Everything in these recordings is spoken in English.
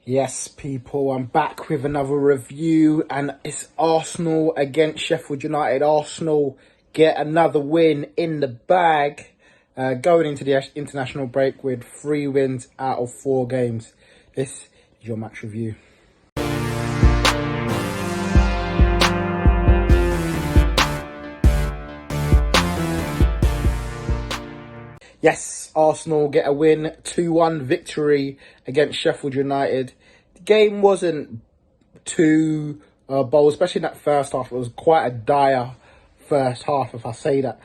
Yes, people, I'm back with another review, and it's Arsenal against Sheffield United. Arsenal get another win in the bag, going into the international break with 3 wins out of 4 games. This is your match review. Yes, Arsenal get a win, 2-1 victory against Sheffield United. The game wasn't too bold, especially in that first half. It was quite a dire first half, if I say that,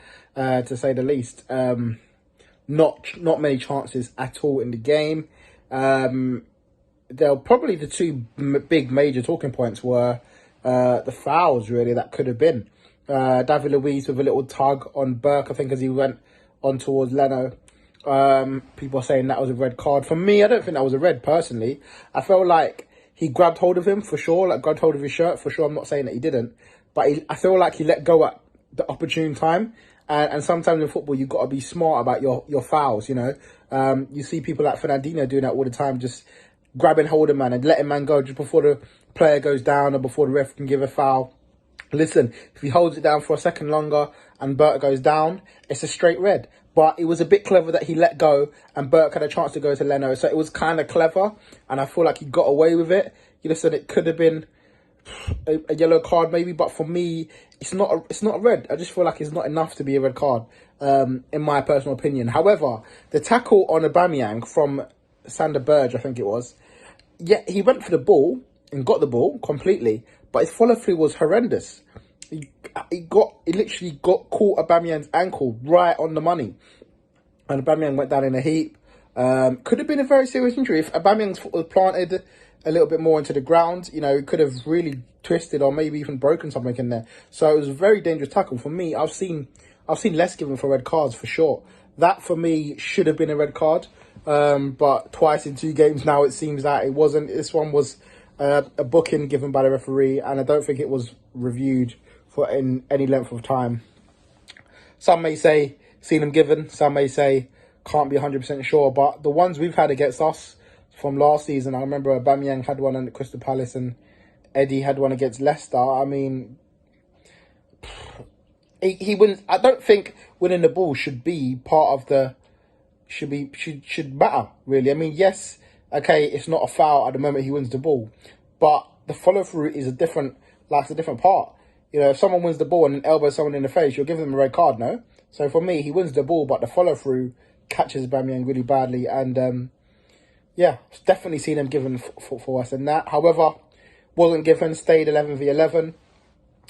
to say the least. Not many chances at all in the game. There were probably the two big major talking points were the fouls, really, that could have been. David Luiz with a little tug on Burke, I think, as he went on towards Leno. People are saying that was a red card. For me, I don't think that was a red, personally. I felt like he grabbed hold of him, for sure, like grabbed hold of his shirt, for sure. I'm not saying that he didn't. But I feel like he let go at the opportune time. And sometimes in football, you've got to be smart about your fouls, you know. You see people like Fernandinho doing that all the time, just grabbing hold of man and letting man go just before the player goes down or before the ref can give a foul. Listen, if he holds it down for a second longer and Burke goes down, it's a straight red. But it was a bit clever that he let go and Burke had a chance to go to Leno. So it was kind of clever, and I feel like he got away with it. You listen, it could have been a yellow card maybe, but for me, it's not a red. I just feel like it's not enough to be a red card, in my personal opinion. However, the tackle on Aubameyang from Sander Berge, I think it was, yeah, he went for the ball and got the ball completely, but his follow through was horrendous. He literally got caught Aubameyang's ankle right on the money, and Aubameyang went down in a heap. Could have been a very serious injury if Aubameyang's foot was planted a little bit more into the ground. You know, it could have really twisted or maybe even broken something in there. So it was a very dangerous tackle. For me, I've seen less given for red cards, for sure. That for me should have been a red card, but twice in 2 games now it seems that it wasn't. This one was a booking given by the referee, and I don't think it was reviewed for in any length of time. Some may say seen them given, some may say can't be 100% sure, but the ones we've had against us from last season, I remember Aubameyang had one at Crystal Palace and Eddie had one against Leicester. I mean, he wins. I don't think winning the ball should be part of the should matter, really. I mean, yes, okay, it's not a foul at the moment he wins the ball, but the follow through is a different part. You know, if someone wins the ball and elbows someone in the face, you'll give them a red card, no? So for me, he wins the ball, but the follow through catches Aubameyang really badly, and yeah, definitely seen him given for us in that. However, wasn't given, stayed 11v11.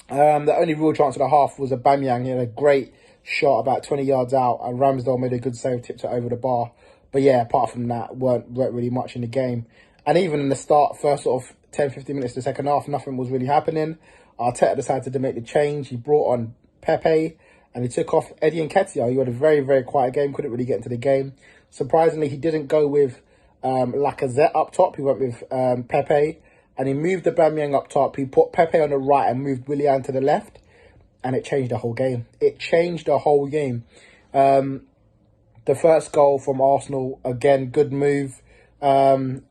The only real chance of the half was Aubameyang. He had a great shot about 20 yards out, and Ramsdale made a good save, tipped it over the bar. But yeah, apart from that, weren't really much in the game. And even in the first sort of 10-15 minutes of the second half, nothing was really happening. Arteta decided to make the change. He brought on PEPE, and he took off Eddie Nketiah. He had a very, very quiet game, couldn't really get into the game. Surprisingly, he didn't go with Lacazette up top. He went with PEPE, and he moved the Aubameyang up top. He put PEPE on the right and moved Willian to the left, and it changed the whole game. It changed the whole game. The first goal from Arsenal, again, good move, and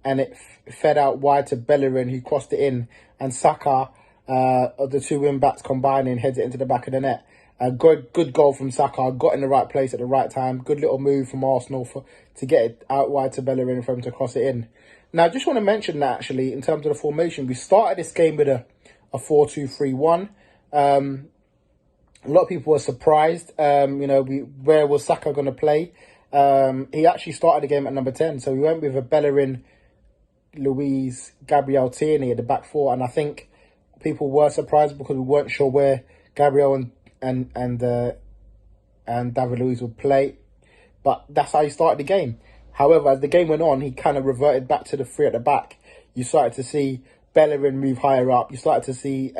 it fed out wide to Bellerin, who crossed it in, and Saka, of the 2 wing-backs combining, heads it into the back of the net. A good goal from Saka, got in the right place at the right time. Good little move from Arsenal to get it out wide to Bellerin for him to cross it in. Now, I just want to mention that, actually, in terms of the formation, we started this game with a 4-2-3-1. A lot of people were surprised. You know, where was Saka going to play? He actually started the game at number 10. So we went with a Bellerin, Luiz, Gabriel Tierney at the back 4. And I think people were surprised because we weren't sure where Gabriel and David Luiz would play. But that's how he started the game. However, as the game went on, he kind of reverted back to the 3 at the back. You started to see Bellerin move higher up. You started to see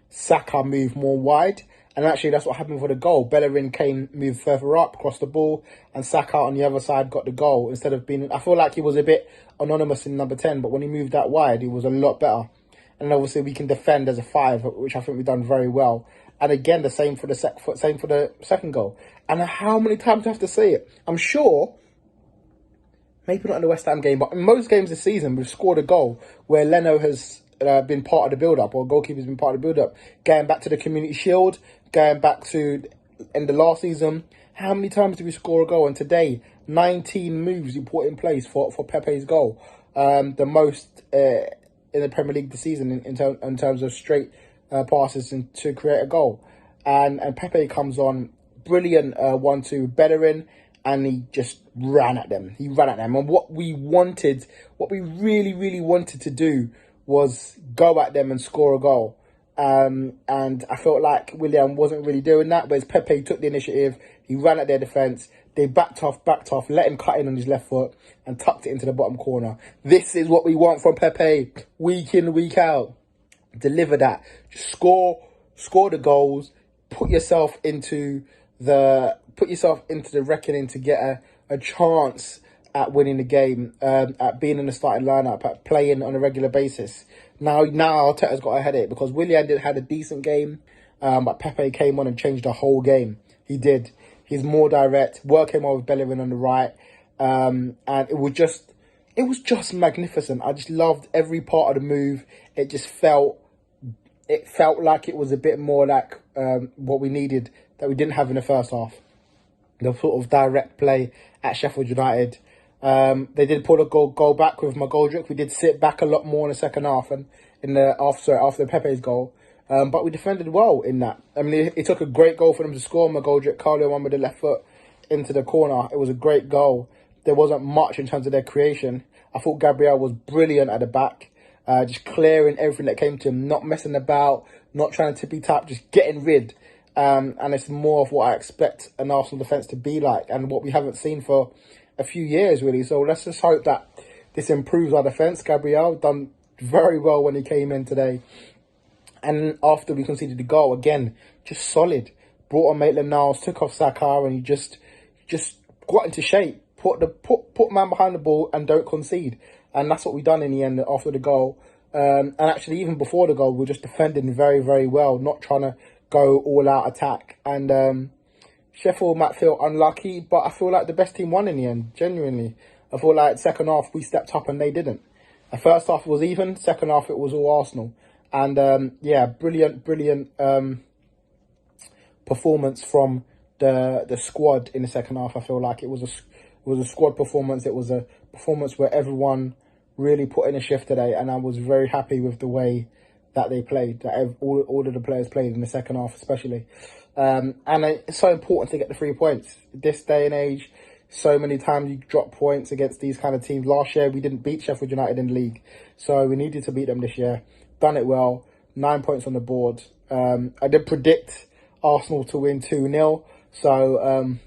Saka move more wide. And actually, that's what happened for the goal. Bellerin moved further up, crossed the ball, and Saka on the other side got the goal. Instead of being, I feel like he was a bit anonymous in number 10, but when he moved that wide, he was a lot better. And obviously, we can defend as a 5, which I think we've done very well. And again, the same for the second goal. And how many times do I have to say it? I'm sure maybe not in the West Ham game, but in most games this season, we've scored a goal where Leno has been part of the build-up, or goalkeeper's been part of the build-up. Going back to the Community Shield, going back to in the last season, how many times did we score a goal? And today, 19 moves we put in place for Pepe's goal. The most in the Premier League this season in terms of straight passes to create a goal. And Pepe comes on, brilliant 1-2, Bellerin, and he just ran at them. And what we really, really wanted to do was go at them and score a goal. And I felt like Willian wasn't really doing that, but as Pepe took the initiative, he ran at their defence, they backed off, let him cut in on his left foot and tucked it into the bottom corner. This is what we want from Pepe, week in, week out. Deliver that. Just score the goals, put yourself into the reckoning to get a chance at winning the game, at being in the starting lineup, at playing on a regular basis. Now Arteta's got a headache because Willian had a decent game, but Pepe came on and changed the whole game. He did. He's more direct. Work him over with Bellerin on the right, and it was just magnificent. I just loved every part of the move. It felt like it was a bit more like what we needed that we didn't have in the first half. The sort of direct play at Sheffield United. They did pull a goal back with McGoldrick. We did sit back a lot more in the second half and after Pepe's goal. But we defended well in that. I mean, it took a great goal for them to score. McGoldrick, Carlo one with the left foot into the corner. It was a great goal. There wasn't much in terms of their creation. I thought Gabriel was brilliant at the back, just clearing everything that came to him, not messing about, not trying to tippy-tap, just getting rid. And it's more of what I expect an Arsenal defence to be like and what we haven't seen for a few years, really. So let's just hope that this improves our defence. Gabriel done very well when he came in today. And after we conceded the goal, again, just solid. Brought on Maitland-Niles, took off Saka, and he just got into shape. Put man behind the ball and don't concede. And that's what we done in the end after the goal. And actually, even before the goal, we were just defending very, very well, not trying to go all-out attack. And Sheffield might feel unlucky, but I feel like the best team won in the end, genuinely. I feel like second half we stepped up and they didn't. The first half was even, second half it was all Arsenal. And yeah, brilliant performance from the squad in the second half. I feel like it was a squad performance. It was a performance where everyone really put in a shift today, and I was very happy with the way that they played. That all of the players played in the second half, especially. And it's so important to get the 3 points. This day and age, so many times you drop points against these kind of teams. Last year, we didn't beat Sheffield United in the league, so we needed to beat them this year. Done it well. 9 points on the board. I did predict Arsenal to win 2-0, so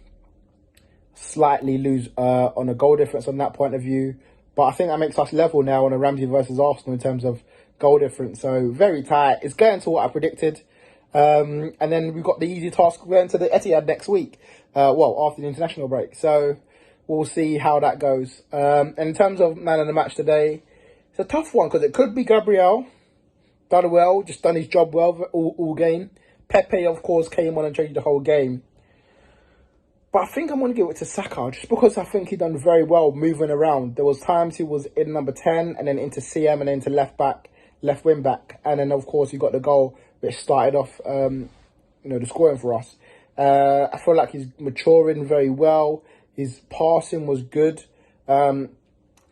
slightly lose on a goal difference on that point of view. But I think that makes us level now on a Ramsey versus Arsenal in terms of goal difference. So very tight. It's getting to what I predicted. And then we've got the easy task going to the Etihad next week. After the international break. So we'll see how that goes. And in terms of man of the match today, it's a tough one because it could be Gabriel. Done well, just done his job well all game. Pepe, of course, came on and changed the whole game. But I think I'm going to give it to Saka, just because I think he done very well moving around. There was times he was in number 10 and then into CM and then into left wing back. And then, of course, he got the goal which started off, the scoring for us. I feel like he's maturing very well. His passing was good. And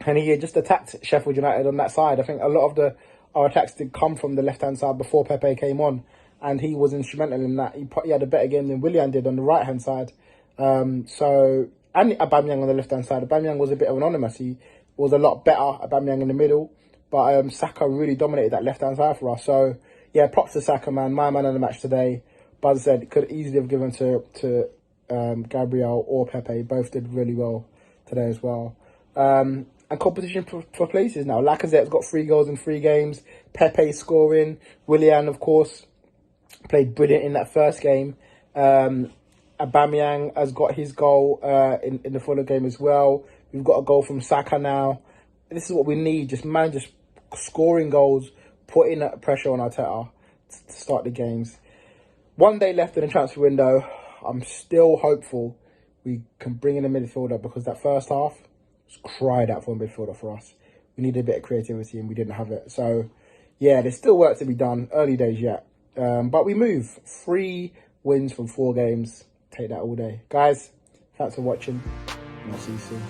he just attacked Sheffield United on that side. I think a lot of our attacks did come from the left-hand side before Pepe came on. And he was instrumental in that. He had a better game than Willian did on the right-hand side. And Aubameyang on the left-hand side. Aubameyang was a bit anonymous. He was a lot better, Aubameyang in the middle. But Saka really dominated that left-hand side for us. So, yeah, props to Saka, man. My man of the match today. But as I said, it could easily have given to Gabriel or Pepe. Both did really well today as well. And competition for places now. Lacazette's got 3 goals in 3 games. Pepe scoring. Willian, of course, played brilliant in that first game. Aubameyang has got his goal in the Fulham game as well. We've got a goal from Saka now. This is what we need. Just scoring goals, putting that pressure on Arteta to start the games. 1 day left in the transfer window. I'm still hopeful we can bring in a midfielder because that first half Just cried out for a midfielder for us. We needed a bit of creativity and we didn't have it. So, yeah, there's still work to be done. Early days yet. But we move. 3 wins from 4 games. Take that all day. Guys, thanks for watching. And I'll see you soon.